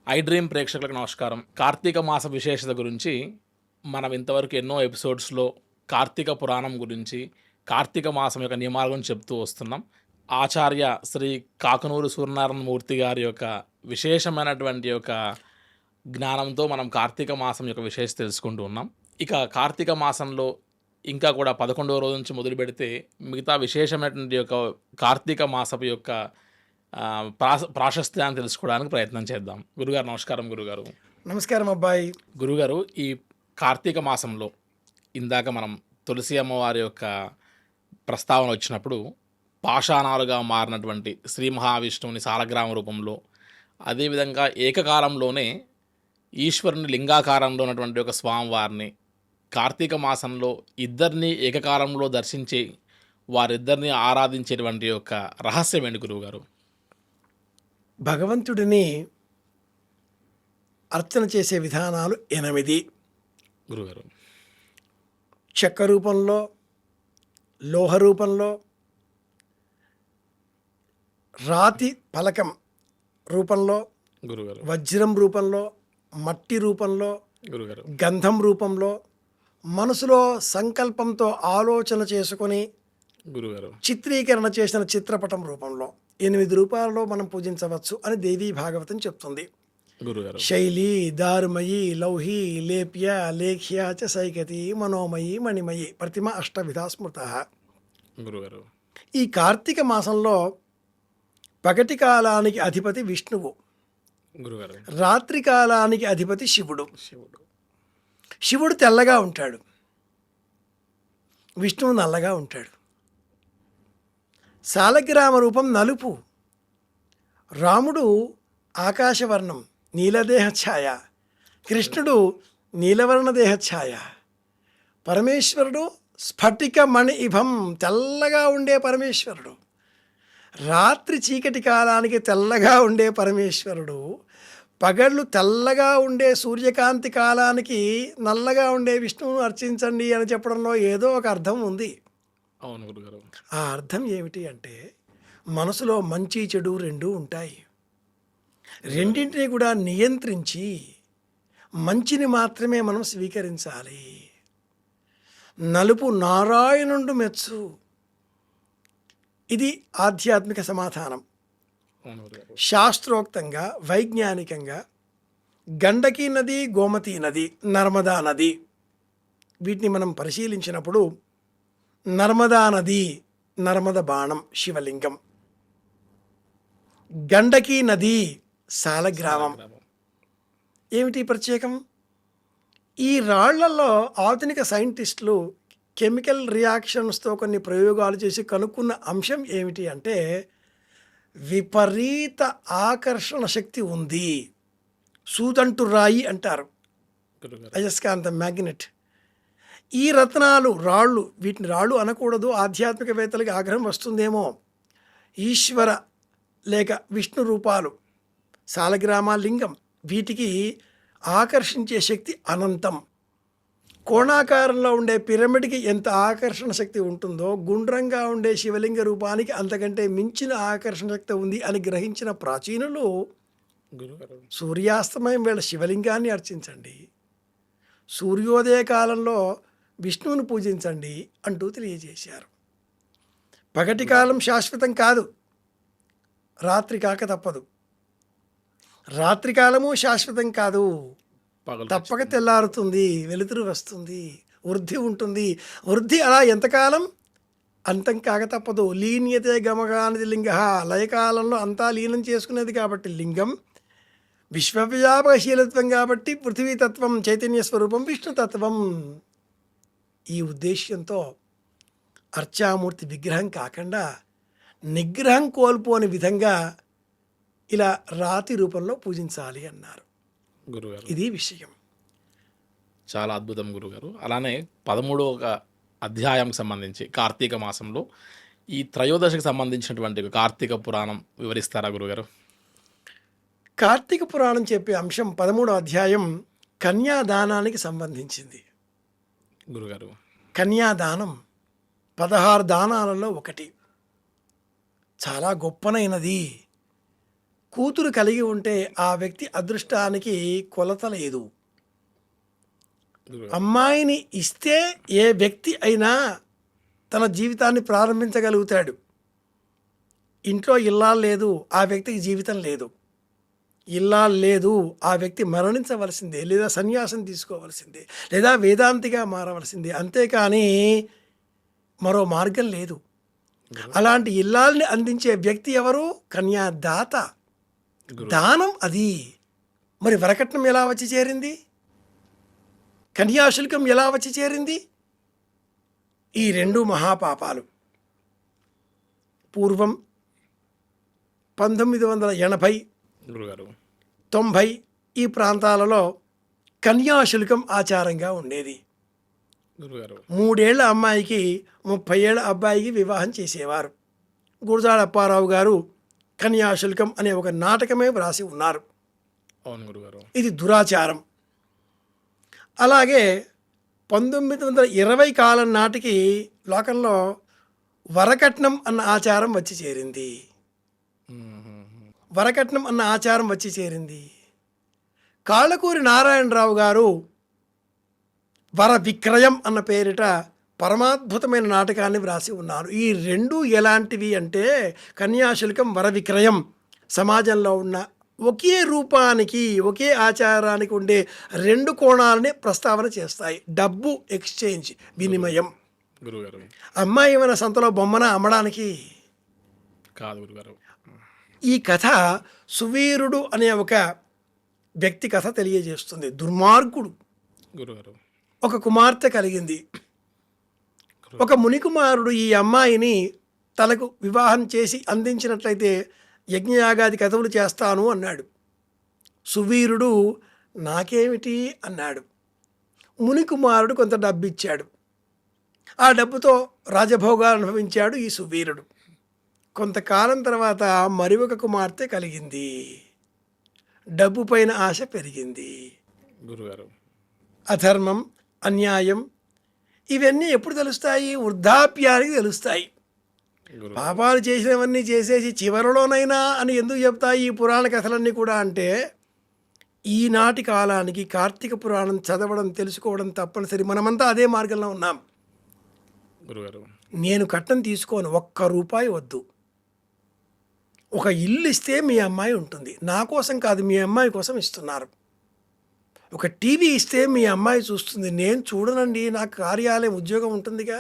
I dream ప్రేక్షకులకు నమస్కారం. కార్తీక మాస విశేషత గురించి మనం ఇంతవరకు ఎన్నో ఎపిసోడ్స్‌లో కార్తీక పురాణం గురించి, కార్తీక మాసం యొక్క నియమాల గురించి చెప్తూ వస్తున్నాం. ఆచార్య శ్రీ కాకనూరు సూర్యనారాయణ మూర్తి గారి యొక్క విశేషమైనటువంటి యొక్క జ్ఞానంతో మనం కార్తీక మాసం యొక్క విశేషత తెలుసుకుంటూ ఉన్నాం. ఇక కార్తీక మాసంలో ఇంకా కూడా 11వ రోజు నుంచి మొదలుపెడితే మిగతా విశేషమైనటువంటి యొక్క కార్తీక మాసపు యొక్క ప్రాశస్త్యాన్ని తెలుసుకోవడానికి ప్రయత్నం చేద్దాం. గురుగారు నమస్కారం. గురుగారు నమస్కారం అబ్బాయి. గురుగారు, ఈ కార్తీక మాసంలో ఇందాక మనం తులసి అమ్మవారి యొక్క ప్రస్తావన వచ్చినప్పుడు పాషాణాలుగా మారినటువంటి శ్రీ మహావిష్ణువుని సాలగ్రామ రూపంలో, అదేవిధంగా ఏకకాలంలోనే ఈశ్వరుని లింగాకారంలో ఉన్నటువంటి ఒక స్వామివారిని కార్తీక మాసంలో ఇద్దరిని ఏకకాలంలో దర్శించి వారిద్దరిని ఆరాధించేటువంటి యొక్క రహస్యం ఏంటి గురువుగారు? భగవంతుడిని అర్చన చేసే విధానాలు 8. గురుగారు, చెక్క రూపంలో, లోహ రూపంలో, రాతి పలకం రూపంలో, గురుగారు, వజ్రం రూపంలో, మట్టి రూపంలో, గురుగారు, గంధం రూపంలో, మనసులో సంకల్పంతో ఆలోచన చేసుకొని గురుగారు, చిత్రీకరణ చేసిన చిత్రపటం రూపంలో 8 రూపాలలో మనం పూజించవచ్చు అని దేవీ భాగవతం చెప్తుంది. గురుగారు, శైలి, దారుమయి, లౌహి, లేప్య, లేఖ్య చ సైకతి, మనోమయి, మణిమయి, ప్రతిమ అష్టవిధా స్మృత. గురుగారు, ఈ కార్తీక మాసంలో పగటి కాలానికి అధిపతి విష్ణువు, గురుగారు, రాత్రి కాలానికి అధిపతి శివుడు. శివుడు, శివుడు తెల్లగా ఉంటాడు, విష్ణువు నల్లగా ఉంటాడు. సాలగ్రామ రూపం నలుపు, రాముడు ఆకాశవర్ణం నీలదేహ ఛాయ, కృష్ణుడు నీలవర్ణ దేహ ఛాయ, పరమేశ్వరుడు స్ఫటిక మణి ఇభం తెల్లగా ఉండే పరమేశ్వరుడు, రాత్రి చీకటి కాలానికి తెల్లగా ఉండే పరమేశ్వరుడు, పగళ్ళు తెల్లగా ఉండే సూర్యకాంతి కాలానికి నల్లగా ఉండే విష్ణువును అర్చించండి అని చెప్పడంలో ఏదో ఒక అర్థం ఉంది. అవును గురుగారు. ఆ అర్థం ఏమిటి అంటే, మనసులో మంచి చెడు రెండూ ఉంటాయి. రెండింటినీ కూడా నియంత్రించి మంచిని మాత్రమే మనం స్వీకరించాలి. నలుపు నారాయణుండు మెచ్చు, ఇది ఆధ్యాత్మిక సమాధానం. అవును గురుగారు. శాస్త్రోక్తంగా, వైజ్ఞానికంగా గండకీ నది, గోమతీ నది, నర్మదా నది, వీటిని మనం పరిశీలించినప్పుడు నర్మదా నది నర్మద బాణం శివలింగం, గండకీ నది సాలగ్రామం. ఏమిటి ప్రత్యేకం? ఈ రాళ్లలో ఆధునిక సైంటిస్టులు కెమికల్ రియాక్షన్స్తో కొన్ని ప్రయోగాలు చేసి కనుక్కున్న అంశం ఏమిటి అంటే, విపరీత ఆకర్షణ శక్తి ఉంది. సూదంటు రాయి అంటారు, గురుగారు, అయస్కాంత మ్యాగ్నెట్. ఈ రత్నాలు, రాళ్ళు, వీటిని రాళ్ళు అనకూడదు, ఆధ్యాత్మికవేత్తలకి ఆగ్రహం వస్తుందేమో. ఈశ్వర లేక విష్ణు రూపాలు, సాలగ్రామ లింగం, వీటికి ఆకర్షించే శక్తి అనంతం. కోణాకారంలో ఉండే పిరమిడ్కి ఎంత ఆకర్షణ శక్తి ఉంటుందో, గుండ్రంగా ఉండే శివలింగ రూపానికి అంతకంటే మించిన ఆకర్షణ శక్తి ఉంది అని గ్రహించిన ప్రాచీనులు గురుగారు, సూర్యాస్తమయం వేళ శివలింగాన్ని అర్చించండి, సూర్యోదయ కాలంలో విష్ణువుని పూజించండి అంటూ తెలియజేశారు. పగటి కాలం శాశ్వతం కాదు, రాత్రి కాక తప్పదు. రాత్రికాలము శాశ్వతం కాదు, పగలు తప్పక తెల్లారుతుంది, వెలుతురు వస్తుంది, వృద్ధి ఉంటుంది. వృద్ధి అలా ఎంతకాలం? అంతం కాక తప్పదు. లీన్యతే గమగానిది లింగ, లయకాలంలో అంతా లీనం చేసుకునేది కాబట్టి లింగం. విశ్వవ్యాపకశీలత్వం కాబట్టి పృథివీతత్వం, చైతన్య స్వరూపం విష్ణుతత్వం. ఈ ఉద్దేశ్యంతో అర్చామూర్తి విగ్రహం కాకుండా నిగ్రహం కోల్పోని విధంగా ఇలా రాతి రూపంలో పూజించాలి అన్నారు. గురుగారు, ఇది విషయం. చాలా అద్భుతం గురుగారు. అలానే 13వ అధ్యాయంకి సంబంధించి కార్తీక మాసంలో ఈ త్రయోదశికి సంబంధించినటువంటి కార్తీక పురాణం వివరిస్తారా గురుగారు? కార్తీక పురాణం చెప్పే అంశం 13వ అధ్యాయం కన్యాదానానికి సంబంధించింది. గురుగారు, కన్యాదానం 16 దానాలలో ఒకటి, చాలా గొప్పనైనది. కూతురు కలిగి ఉంటే ఆ వ్యక్తి అదృష్టానికి కొలత లేదు. గురుగారు. అమ్మాయిని ఇస్తే ఏ వ్యక్తి అయినా తన జీవితాన్ని ప్రారంభించగలుగుతాడు. ఇంట్లో ఇల్లాలు లేదు, ఆ వ్యక్తికి జీవితం లేదు. ఇల్లాలు లేదు, ఆ వ్యక్తి మరణించవలసిందే, లేదా సన్యాసం తీసుకోవలసిందే, లేదా వేదాంతిగా మారవలసిందే. అంతేకాని మరో మార్గం లేదు. అలాంటి ఇల్లాల్ని అందించే వ్యక్తి ఎవరు? కన్యాదాత. దానం అది. మరి వరకట్నం ఎలా వచ్చి చేరింది? కన్యాశుల్కం ఎలా వచ్చి చేరింది? ఈ రెండు మహాపాపాలు. పూర్వం 1980, గురుగారు. 90 ఈ ప్రాంతాలలో కన్యాశుల్కం ఆచారంగా ఉండేది. గురుగారు. 3 ఏళ్ల అమ్మాయికి 30 ఏళ్ల అబ్బాయికి వివాహం చేసేవారు. గురజాడ అప్పారావు గారు కన్యాశుల్కం అనే ఒక నాటకమే వ్రాసి ఉన్నారు. అవును గురుగారు. ఇది దురాచారం. అలాగే 1920 కాలం నాటికి లోకంలో వరకట్నం అన్న ఆచారం వచ్చి చేరింది. వరకట్నం అన్న ఆచారం వచ్చి చేరింది. కాళ్ళకూరి నారాయణరావు గారు వర విక్రయం అన్న పేరిట పరమాద్భుతమైన నాటకాన్ని వ్రాసి ఉన్నారు. ఈ రెండు ఎలాంటివి అంటే కన్యాశుల్కం, వర విక్రయం సమాజంలో ఉన్న ఒకే రూపానికి, ఒకే ఆచారానికి ఉండే రెండు కోణాలని ప్రస్తావన చేస్తాయి. డబ్బు ఎక్స్చేంజ్, వినిమయం. గురుగారు. అమ్మాయి ఏమైనా సంతలో బొమ్మన అమ్మడానికి కాదు గురుగారు. ఈ కథ సువీరుడు అనే ఒక వ్యక్తి కథ తెలియజేస్తుంది. దుర్మార్గుడు. గురుగారు. ఒక కుమార్తె కలిగింది. ఒక మునికుమారుడు ఈ అమ్మాయిని తనకు వివాహం చేసి అందించినట్లయితే యజ్ఞయాగాది కథలు చేస్తాను అన్నాడు. సువీరుడు నాకేమిటి అన్నాడు. మునికుమారుడు కొంత డబ్బు ఇచ్చాడు. ఆ డబ్బుతో రాజభోగాలు అనుభవించాడు ఈ సువీరుడు. కొంతకాలం తర్వాత మరి ఒక కుమార్తె కలిగింది. డబ్బు పైన ఆశ పెరిగింది. గురుగారు. అధర్మం, అన్యాయం ఇవన్నీ ఎప్పుడు తెలుస్తాయి? వృద్ధాప్యానికి తెలుస్తాయి. పాపాలు చేసినవన్నీ చేసేసి చివరిలోనైనా అని ఎందుకు చెప్తాయి ఈ పురాణ కథలన్నీ కూడా అంటే, ఈనాటి కాలానికి కార్తీక పురాణం చదవడం, తెలుసుకోవడం తప్పనిసరి. మనమంతా అదే మార్గంలో ఉన్నాం. గురుగారు. నేను కట్నం తీసుకోను, ₹1 వద్దు. ఒక ఇల్లు ఇస్తే మీ అమ్మాయి ఉంటుంది. నా కోసం కాదు, మీ అమ్మాయి కోసం ఇస్తున్నారు. ఒక టీవీ ఇస్తే మీ అమ్మాయి చూస్తుంది. నేను చూడనండి, నాకు కార్యాలయం ఉద్యోగం ఉంటుందిగా.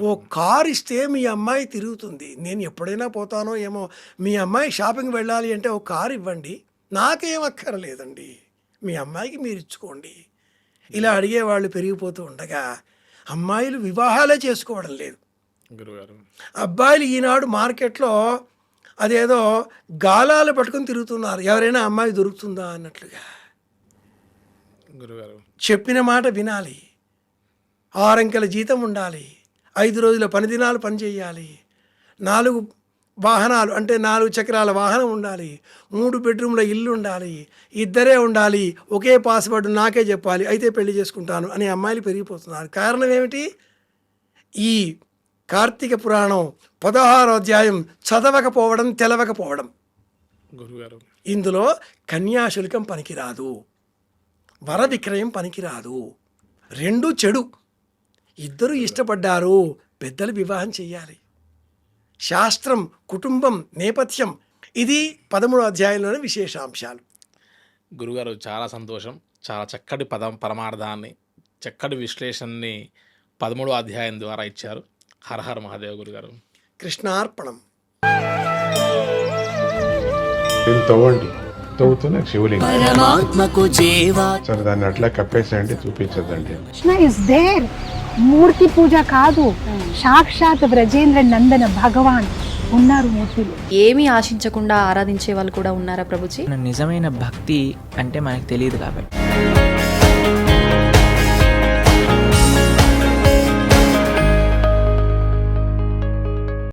ఓ కారు ఇస్తే మీ అమ్మాయి తిరుగుతుంది. నేను ఎప్పుడైనా పోతానో ఏమో. మీ అమ్మాయి షాపింగ్ వెళ్ళాలి అంటే ఒక కారు ఇవ్వండి, నాకేం అక్కర్లేదండి, మీ అమ్మాయికి మీరు ఇచ్చుకోండి. ఇలా అడిగేవాళ్ళు పెరిగిపోతూ ఉండగా అమ్మాయిలు వివాహాలే చేసుకోవడం లేదు. గురుగారు. అబ్బాయిలు ఈనాడు మార్కెట్లో అదేదో గాలాలు పట్టుకొని తిరుగుతున్నారు. ఎవరైనా అమ్మాయి దొరుకుతుందా అన్నట్లుగా. గురుగారు. చెప్పిన మాట వినాలి. 6 అంకెల జీతం ఉండాలి. 5 రోజుల పని దినాలు పని చేయాలి. 4 వాహనాలు అంటే 4 చక్రాల వాహనం ఉండాలి. 3 బెడ్రూమ్ల ఇల్లు ఉండాలి. ఇద్దరే ఉండాలి. ఒకే పాస్వర్డ్ నాకే చెప్పాలి, అయితే పెళ్లి చేసుకుంటాను అనే అమ్మాయిలు పెరిగిపోతున్నారు. కారణం ఏమిటి? ఈ కార్తీక పురాణం 16వ అధ్యాయం చదవకపోవడం, తెలవకపోవడం. గురుగారు. ఇందులో కన్యాశుల్కం పనికిరాదు, వర విక్రయం పనికిరాదు. రెండు చెడు. ఇద్దరు ఇష్టపడ్డారు, పెద్దలు వివాహం చెయ్యాలి. శాస్త్రం, కుటుంబం, నేపథ్యం, ఇది 13వ అధ్యాయంలోని విశేషాంశాలు. గురుగారు చాలా సంతోషం. చాలా చక్కటి పరమార్థాన్ని, చక్కటి విశ్లేషణని 13వ అధ్యాయం ద్వారా ఇచ్చారు. హర హర మహాదేవ్ గురుగారు. కృష్ణార్పణం. దీన్ని తవ్వండి, తవ్వుతూనే శివలింగం. పరమాత్మకు జీవా సరే దాన్ని అట్లా కప్పేసేయండి, చూపించదండి. Krishna is there. మూర్తి పూజ కాదు, సాక్షాత్ బ్రజేంద్ర నందన భగవాన్ ఉన్నారు మూర్తిలో. ఏమీ ఆశించకుండా ఆరాధించే వాళ్ళు కూడా ఉన్నారా ప్రభుజీ? నిజమైన భక్తి అంటే మనకు తెలియదు కాబట్టి